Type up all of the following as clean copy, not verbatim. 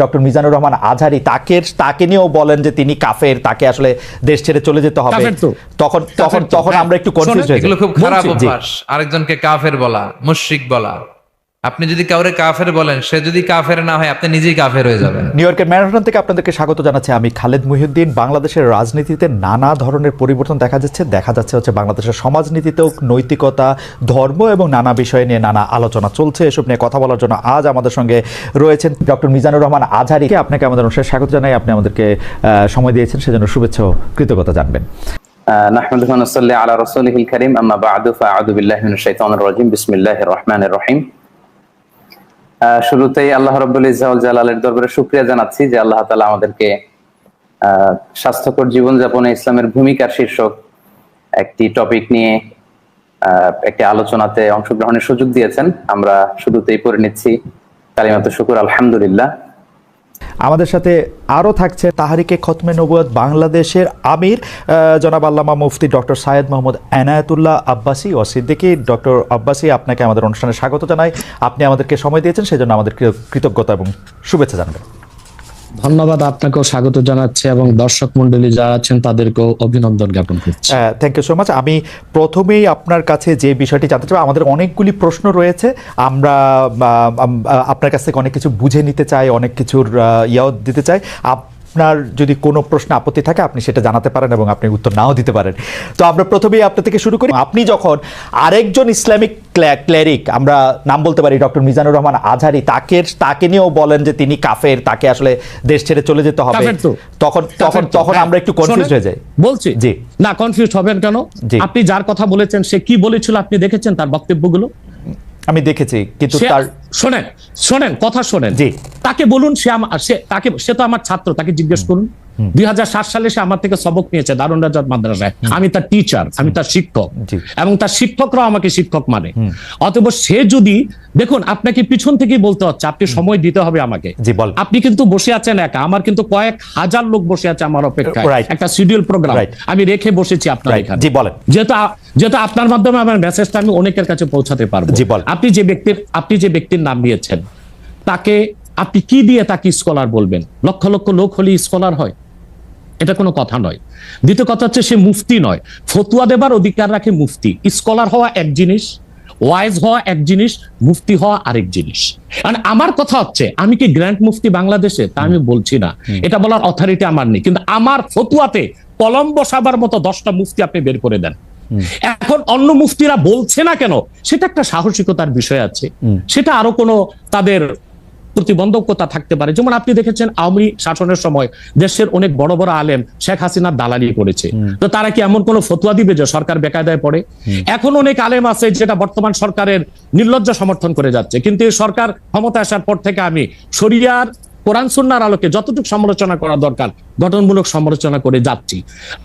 Doctor Mizanur Rahman Azhari তাকে নিয়েও বলেন যে তিনি কাফের, তাকে আসলে দেশ ছেড়ে চলে যেতে হবে। তখন আমরা একটু কনফিউজ হয়ে যাই। এগুলো খুব খারাপ অভ্যাস, আরেকজনকে কাফের বলা, মুশরিক বলা। আপনি যদি কাউরে কাফের বলেন, সে যদি কাফের না হয় আপনি নিজেই কাফের হয়ে যাবেন। নিউ ইয়র্কের ম্যানহাটন থেকে আপনাদেরকে স্বাগত জানাচ্ছি আমি খালেদ মুহিউদ্দিন। বাংলাদেশের রাজনীতিতে নানা ধরনের পরিবর্তন দেখা যাচ্ছে হচ্ছে বাংলাদেশের সমাজনীতিতেও নৈতিকতা, ধর্ম এবং নানা বিষয় নিয়ে নানা আলোচনা চলছে। এসব নিয়ে কথা বলার জন্য আজ আমাদের সঙ্গে রয়েছেন ডক্টর মিজানুর রহমান আজহারি। আপনাকে আমাদের অনুষ্ঠানে স্বাগত জানাই। আপনি আমাদেরকে সময় দিয়েছেন, সেজন্য শুভেচ্ছা ও কৃতজ্ঞতা জানবেন। নাহমাদুহু ওয়া নুসাল্লি আলা রাসূলিহিল কারীম, আম্মা বা'দু, ফাআউযু বিল্লাহি মিনাশ শাইতানির রাজীম, বিসমিল্লাহির রহমানির রহিম। শুরুতেই আল্লাহ রাব্বুল ইজ্জা ওয়াল জালালের দরবারে শুকরিয়া জানাচ্ছি যে আল্লাহ তাআলা আমাদেরকে স্বাস্থ্যকর জীবনযাপনে ইসলামের ভূমিকার শীর্ষক একটি টপিক নিয়ে একটি আলোচনাতে অংশগ্রহণের সুযোগ দিয়েছেন। আমরা শুরুতেই পড়ে নিচ্ছি কালিমাতুশ শুকর, আলহামদুলিল্লাহ। আমাদের সাথে আরও থাকছে তাহরিকে খতমে নবুয়ত বাংলাদেশের আমির জনাব আল্লামা মুফতি ডক্টর সাইয়েদ মোহাম্মদ এনায়েতুল্লাহ আব্বাসী ও সিদ্দিকী। ডক্টর আব্বাসী, আপনাকে আমাদের অনুষ্ঠানে স্বাগত জানাই। আপনি আমাদেরকে সময় দিয়েছেন, সেজন্য আমাদের কৃতজ্ঞতা এবং শুভেচ্ছা জানাবেন। ধন্যবাদ, আপনাকেও স্বাগত জানাচ্ছি এবং দর্শক মন্ডলী যারা আছেন তাদেরকেও অভিনন্দন জ্ঞাপন করছি। Thank you so much. আমি প্রথমেই আপনার কাছে যে বিষয়টি জানতে চাই, আমাদের অনেকগুলি প্রশ্ন রয়েছে, আমরা আপনার কাছ থেকে অনেক কিছু বুঝে নিতে চাই, অনেক কিছুর ইয়াও দিতে চাই। আপনার যদি কোনো প্রশ্ন আপত্তি থাকে আপনি সেটা জানাতে পারেন এবং আপনি উত্তর নাও দিতে পারেন। তো আমরা প্রথমেই আপনার থেকে শুরু করি। আপনি যখন আরেকজন ইসলামিক ক্লেরিক, আমরা নাম বলতে পারি ডক্টর মিজানুর রহমান আজহারি, তাকে নিয়েও বলেন যে তিনি কাফের, তাকে আসলে দেশ ছেড়ে চলে যেতে হবে, তখন আমরা একটু কনফিউজ হয়ে যাই। বলছি জি না, কনফিউজ হবেন কেন? আপনি যার কথা বলেছেন সে কি বলেছিল আপনি দেখেছেন তার বক্তব্যগুলো? আমি দেখেছি, কিন্তু তার শোনেন কথা শোনেন। জি, তাকে বলুন, সে তো আমার ছাত্র, তাকে জিজ্ঞেস করুন। 2007 সালে সে আমার থেকে সবক নিয়েছে দারুন রাজাত মাদ্রাসায়। আমি তার টিচার, আমি তার শিক্ষক, এবং তার শিক্ষকরাও আমাকে শিক্ষক মানে। অতএব সে যদি, দেখুন আপনাকে পিছন থেকেই বলতে হচ্ছে, আপনি সময় দিতে হবে আমাকে। আপনি কিন্তু বসে আছেন একা, আমার কিন্তু কয়েক হাজার লোক বসে আছে আমার অপেক্ষায়, একটা শিডিউল প্রোগ্রাম আমি রেখে বসেছি আপনার এখানে। যেহেতু আপনার মাধ্যমে আমার মেসেজটা আমি অনেকের কাছে পৌঁছাতে পারবো। আপনি যে ব্যক্তির নাম নিয়েছেন, তাকে আপনি কি দিয়ে তাকে স্কলার বলবেন? লক্ষ লক্ষ লোক হলে স্কলার হয়? এটা কোনো কথা নয়। দ্বিতীয় কথা হচ্ছে, সে মুফতি নয়, ফতুয়া দেবার অধিকার রাখে মুফতি। স্কলার হওয়া এক জিনিস, ওয়াইজ হওয়া এক জিনিস, মুফতি হওয়া আরেক জিনিস। মানে আমার কথা হচ্ছে, আমি কি গ্র্যান্ড মুফতি বাংলাদেশে তা আমি বলছি না, এটা বলার অথরিটি আমার নেই, কিন্তু আমার ফতুয়াতে কলম বসাবার মতো 10টা মুফতি আপনি বের করে দেন। এখন অন্য মুফতিরা বলছে না কেন, সেটা একটা সাহসিকতার বিষয় আছে, সেটা আরো কোনো তাদের প্রতিবন্ধকতা থাকতে পারে। যেমন আপনি দেখেছেন আওয়ামী শাসনের সময় দেশের অনেক বড় বড় আলেম শেখ হাসিনার দালালি করেছে, তো তারা কি এমন কোন ফতোয়া দিবে যে সরকার বেকায়দায় পড়ে? এখন অনেক আলেম আছে যেটা বর্তমান সরকারের নির্লজ্জ সমর্থন করে যাচ্ছে, কিন্তু এই সরকার ক্ষমতা আসার পর থেকে আমি শরিয়ার কোরআন সুন্নাহর আলোকে যতটুকু সমালোচনা করা দরকার গঠনমূলক সমালোচনা করে যাচ্ছি।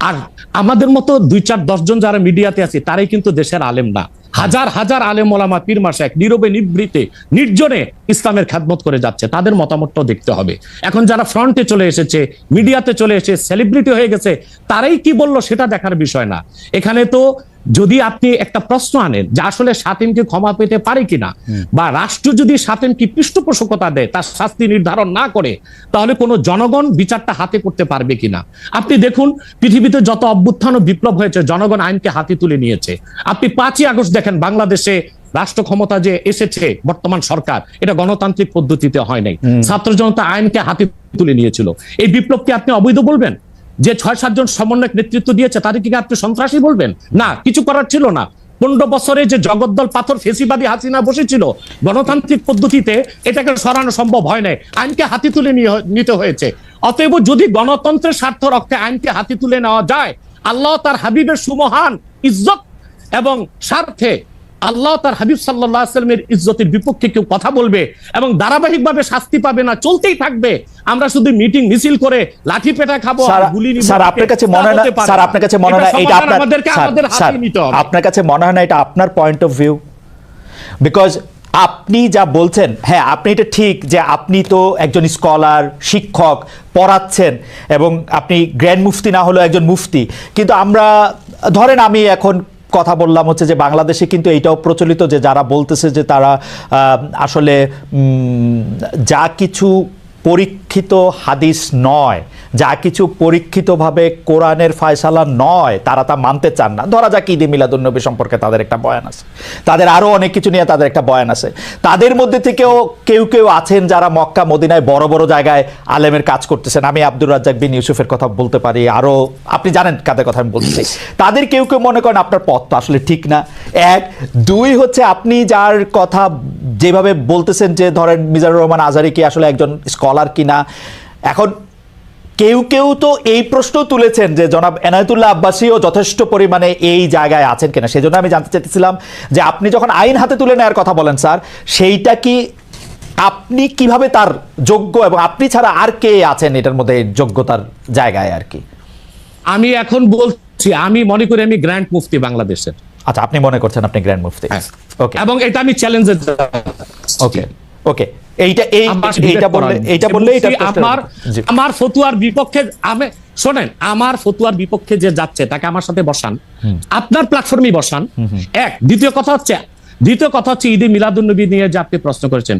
আর আমাদের মতো 2-4-10 জন যারা মিডিয়াতে আছে তারাই কিন্তু দেশের আলেম না। হাজার হাজার আলেম ওলামা, পীর মাশায়েখ নীরবে নিভৃতে নির্জনে ইসলামের খেদমত করে যাচ্ছে, তাদের মতামতটাও দেখতে হবে। এখন যারা ফ্রন্টে চলে এসেছে, মিডিয়াতে চলে এসে সেলিব্রিটি হয়ে গেছে, তারাই কি বললো সেটা দেখার বিষয় না। এখানে তো যদি আপনি একটা প্রশ্ন আনেন যে আসলে শাতিমকে ক্ষমা পেতে পারে কিনা, বা রাষ্ট্র যদি শাতিমকে পৃষ্ঠপোষকতা দেয়, তার শাস্তি নির্ধারণ না করে, তাহলে কোনো জনগণ বিচারটা হাতে করতে পারবে কিনা? আপনি দেখুন পৃথিবীতে যত অভ্যুত্থান ও বিপ্লব হয়েছে, জনগণ আইনকে হাতে তুলে নিয়েছে। আপনি 5ই আগস্ট দেখেন, বাংলাদেশে রাষ্ট্র ক্ষমতা যে এসেছে বর্তমান সরকার, এটা গণতান্ত্রিক পদ্ধতিতে হয় নাই, ছাত্র জনতা আইনকে হাতে তুলে নিয়েছিল। এই বিপ্লবকে আপনি অবৈধ বলবেন? যে 6-7 জন সমন্বয়ক নেতৃত্ব দিয়েছে তাদেরকে আপনি সন্ত্রাসী বলবেন? না, কিছু করার ছিল না। 15 বছরে যে জগদ্দল পাথর ফেসিবাদী হাসিনা বসেছিল, গণতান্ত্রিক পদ্ধতিতে এটাকে সরানো সম্ভব হয় নাই, আইনকে হাতে তুলে নিতে হয়েছে। অতএব যদি গণতন্ত্রের স্বার্থ রক্ষে আইনকে হাতে তুলে নেওয়া যায়, আল্লাহ তার হাবিবের সুমহান ইজ্জত এবং স্বার্থে আল্লাহ তার হাবিব সাল্লাল্লাহু আলাইহি ওয়াসাল্লামের ইজ্জতের বিপক্ষে কেউ কথা বলবে এবং ধারাবাহিকভাবে শাস্তি পাবে না, চলতেই থাকবে। আমরা শুধু মিটিং মিছিল করে লাঠি পেটা খাবো আর গুলি নিব। স্যার আপনার কাছে মনে হয় না, স্যার আপনার কাছে মনে হয় না এটা আমাদের হাতে নিতে হবে? আপনার কাছে মনে হয় না এটা আপনার পয়েন্ট অফ ভিউ? বিকজ আপনি যা বলছেন, হ্যাঁ আপনি এটা ঠিক যে আপনি তো একজন স্কলার, শিক্ষক, পড়াচ্ছেন এবং আপনি গ্র্যান্ড মুফতি না হলেও একজন মুফতি, কিন্তু আমরা ধরেন আমি এখন কথা বললাম হচ্ছে যে বাংলাদেশে কিন্তু এইটাও প্রচলিত যে যারা বলতেছে যে তারা আসলে যা কিছু পরীক্ষিত হাদিস নয়, যা কিছু পরীক্ষিতভাবে কোরআনের ফয়সালা নয়, তারা তা মানতে চান না। ধরা যাক ঈদে মিলাদুন্নবী সম্পর্কে তাদের একটা বয়ান আছে, তাদের আরও অনেক কিছু নিয়ে তাদের একটা বয়ান আছে। তাদের মধ্যে থেকেও কেউ কেউ আছেন যারা মক্কা মদিনায় বড় বড় জায়গায় আলেমের কাজ করতেছেন। আমি আব্দুর রাজ্জাক বিন ইউসুফের কথা বলতে পারি, আরও আপনি জানেন কাদের কথা আমি বলছি। তাদের কেউ কেউ মনে করেন আপনার পথ তো আসলে ঠিক না। এক, দুই হচ্ছে আপনি যার কথা যেভাবে বলতেছেন যে ধরেন মিজানুর রহমান আজহারী কি আসলে একজন স্কলার কিনা। এখন কেউ কেউ তো এই প্রশ্ন তুলেছেন যে জনাব এনায়েতুল্লাহ আব্বাসীও যথেষ্ট পরিমাণে এই জায়গায় আছেন কিনা। সেজন্য আমি জানতে চাইতেছিলাম যে আপনি যখন আইন হাতে তুলে নেওয়ার কথা বলেন স্যার, সেইটা কি আপনি কিভাবে তার যোগ্য, এবং আপনি ছাড়া আর কে আছেন এটার মধ্যে যোগ্যতার জায়গায় আর কি? আমি এখন বলছি, আমি মনে করি আমি গ্র্যান্ড মুফতি বাংলাদেশের। আচ্ছা, আপনি মনে করছেন আপনি গ্র্যান্ড মুফতি? ওকে, এবং এটা আমি চ্যালেঞ্জে ওকে ওকে আমার ফতুয়ার বিপক্ষে শোনেন, আমার ফতুয়ার বিপক্ষে যে যাচ্ছে তাকে আমার সাথে বসান, আপনার প্ল্যাটফর্মে বসান। এক, দ্বিতীয় কথা হচ্ছে ঈদে মিলাদুন্নবী নিয়ে যে আপনি প্রশ্ন করেছেন,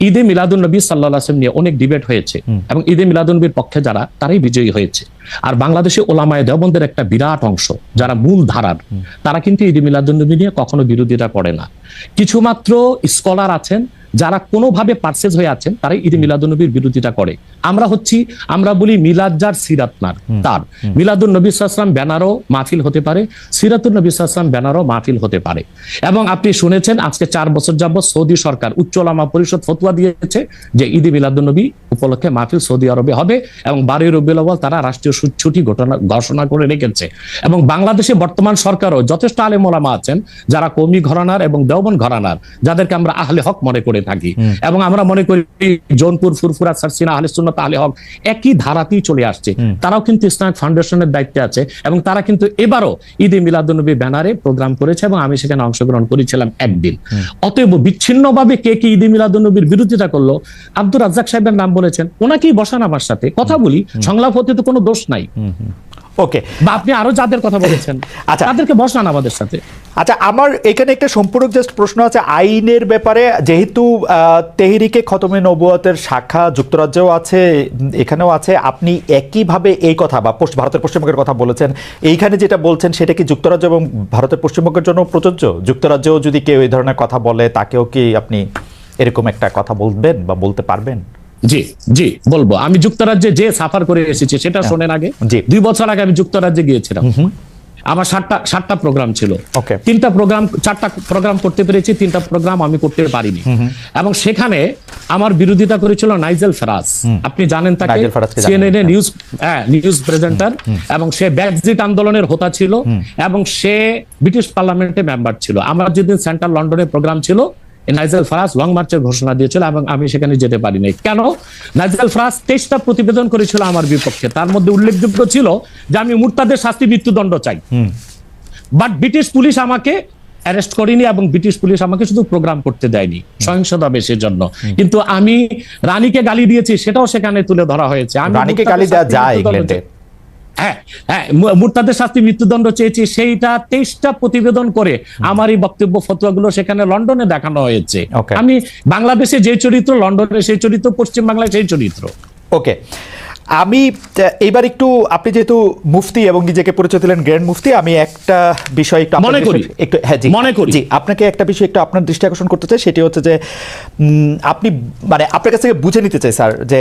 ঈদে মিলাদুন্নবী সাল্লাল্লাহু আলাইহি ওয়াসাল্লাম নিয়ে অনেক ডিবেট হয়েছে এবং ঈদে মিলাদুন্নবীর পক্ষে যারা, তারাই বিজয়ী হয়েছে। আর বাংলাদেশে ওলামায়ে দেওবন্দের একটা বিরাট অংশ যারা মূল ধারার, তারা কিন্তু ঈদে মিলাদুন্নবী নিয়ে কখনো বিরোধিতা করে না। কিছুমাত্র স্কলার আছেন যারা কোনোভাবে পারসেজ হয়ে আছেন, তারাই ঈদে মিলাদুন্নবীর বিরোধিতা করে। আমরা বলি মিলাদ যার সিরাত নার তার, মিলাদুন নবী সাল্লাল্লাহু আলাইহি ওয়াসাল্লাম ব্যানারও মাহফিল হতে পারে, সিরাতুন নবী সাল্লাল্লাহু আলাইহি ওয়াসাল্লাম ব্যানারও মাহফিল হতে পারে। এবং আপনি শুনেছেন আজকে 4 বছর যাবত সৌদি সরকার উচ্চ ওলামা পরিষদ ফতোয়া দিয়েছে যে ঈদে মিলাদুন্নবী উপলক্ষে মাহফিল সৌদি আরবে হবে এবং 12 রবিউল আউয়াল তারা রাষ্ট্রীয় ছুটি ঘোষণা করে রেখেছে। এবং বাংলাদেশে বর্তমান সরকারও যথেষ্ট আলেম ওলামা আছেন যারা কওমি ঘরানার এবং দেওবন্দ ঘরানার, যাদেরকে আমরা আহলে হক মনে করে থাকি। এবং আমরা মনে করি জৌনপুর, ফুরফুরা, সারসিনা, আহলে সুন্নাত, আহলে হক একই ধারাতেই চলে আসছে। তারাও কিন্তু ইসলামিক ফাউন্ডেশনের দায়িত্বে আছে এবং তারা কিন্তু এবারও ঈদে মিলাদুন্নবী ব্যানারে প্রোগ্রাম করেছে এবং আমি সেখানে অংশগ্রহণ করেছিলাম একদিন। অতএব বিচ্ছিন্নভাবে কে কি ঈদে মিলাদুন্নবীর বিরোধিতা করলো, আব্দুর রাজ্জাক সাহেবের নাম বলেছেন, ওনাকেই বসান আমার সাথে কথা বলি, সংলাপ হতে তো কোনো দোষ নাই। ওকে, বা আপনি আরো যাদের কথা বলেছেন তাদেরকে বসান আমাদের সাথে। আচ্ছা, আমার এখানে একটা সম্পূরক জাস্ট প্রশ্ন আছে আইনের ব্যাপারে। যেহেতু তেহরিকে খতমে নবুয়তের শাখা যুক্তরাজ্যেও আছে, এখানেও আছে, আপনি একইভাবে এই কথা বা ভারতের পশ্চিমবঙ্গের কথা বলেছেন, এইখানে যেটা বলছেন সেটা কি যুক্তরাজ্য এবং ভারতের পশ্চিমবঙ্গের জন্য প্রযোজ্য? যুক্তরাজ্যেও যদি কেউ এই ধরনের কথা বলে তাকেও কি আপনি এরকম একটা কথা বলবেন বা বলতে পারবেন? জি জি বলবো। আমি যুক্তরাজ্যে যে সাফার করে এসেছি সেটা শোনেন আগে। 2 বছর আগে আমি যুক্তরাজ্যে গিয়েছিলাম। আমার 7টা প্রোগ্রাম ছিল। 4টা প্রোগ্রাম করতে পেরেছি, 3টা প্রোগ্রাম আমি করতে পারিনি। এবং সেখানে আমার বিরোধিতা করেছিল নাইজেল ফারাজ। আপনি জানেন তাকে, সিএনএন নিউজ প্রেজেন্টার, এবং সে ব্রেক্সিট আন্দোলনের হোতা ছিল এবং সে ব্রিটিশ পার্লামেন্টে মেম্বার ছিল। আমার যেদিন সেন্ট্রাল লন্ডনে প্রোগ্রাম ছিল, নাইজেল ফারাজ লং মার্চের ঘোষণা দিয়েছিল এবং আমি সেখানে যেতে পারিনি। কেন? নাইজেল ফারাজ 23টা প্রতিবেদন করেছিল আমার বিপক্ষে। তার মধ্যে উল্লেখযোগ্য ছিল যে আমি মুরতাদের শাস্তি মৃত্যুদণ্ড চাই। বাট ব্রিটিশ পুলিশ আমাকে অ্যারেস্ট করেনি এবং ব্রিটিশ পুলিশ আমাকে শুধু প্রোগ্রাম করতে দেয়নি সহিংসতা বেশের জন্য। কিন্তু আমি রানীকে গালি দিয়েছি, সেটাও সেখানে তুলে ধরা হয়েছে। আমি রানীকে গালি দেওয়া যায় ইংল্যান্ডে? মুরতাদের শাস্তি মৃত্যুদণ্ড চেয়েছি, সেইটা 23টা প্রতিবেদন করে আমার এই বক্তব্য ফতোয়াগুলো সেখানে লন্ডনে দেখানো হয়েছে। আমি বাংলাদেশে যে চরিত্র, লন্ডনে সেই চরিত্র, পশ্চিম বাংলায় সেই চরিত্র। ওকে, আমি এবার একটু, আপনি যেহেতু মুফতি এবং নিজেকে পরিচয় দিলেন গ্র্যান্ড মুফতি, আমি একটা বিষয় একটু আপনাকে একটা বিষয় একটু আপনার দৃষ্টি আকর্ষণ করতে চাই। সেটি হচ্ছে যে আপনি, মানে আপনার কাছ থেকে বুঝে নিতে চাই স্যার, যে